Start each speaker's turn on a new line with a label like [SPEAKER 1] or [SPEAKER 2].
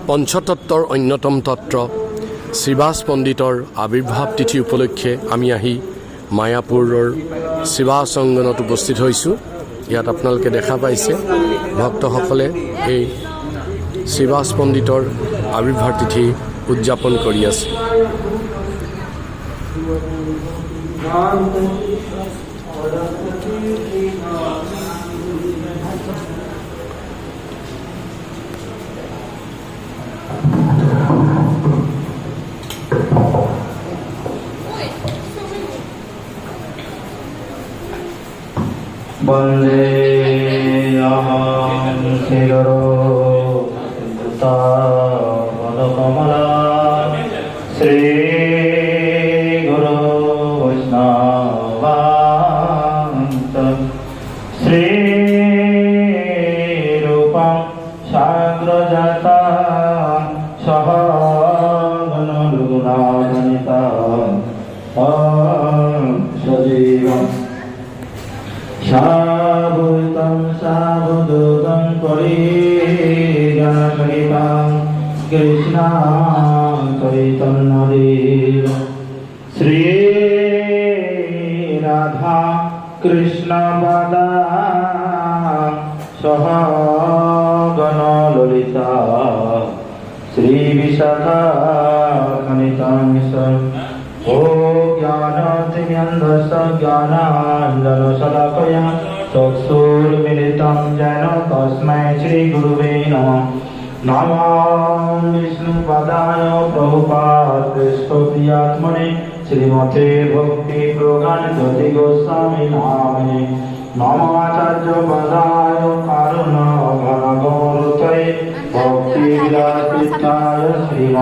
[SPEAKER 1] পঞ্চতত্ত্বৰ অন্যতম তত্ত্ব শ্ৰীবাস পণ্ডিতৰ আবিৰ্ভাৱ তিথি উপলক্ষে আমি আহি মায়াপুৰৰ শ্ৰীবাস অংগনত উপস্থিত হৈছোঁ। ইয়াত আপোনালোকে দেখা পাইছে ভক্তসকলে এই শ্ৰীবাস পণ্ডিতৰ আবিৰ্ভাৱ তিথি উদযাপন কৰি আছে।
[SPEAKER 2] वन्दे अहं श्रीगुरो पदकमला श्रीगुरो वैष्णवांश्च श्रीरूपं साग्रजातं सहगणरघुनाथान्वितं सजीवम् सावधूतं सावधूतं परिजनसहितं कृष्णचैतन्यदेव श्री राधा कृष्णपदा सहगणललिता श्रीविशाखान्वितं ओ ज्ञानातिम्यन्धस्य ज्ञानाञ्जनशलाकया चक्षुर्मिलितं येन तस्मै श्रीगुरुवे नमः। नमो विष्णुपदाय प्रभुपादपृष्ठप्रियात्मने श्रीमते भक्तिप्रगानज्योति गोस्वामी नामिने। नमो आचार्यपदाय कारुण्यघनगौरतये भक्तिविलासिताय श्रीमते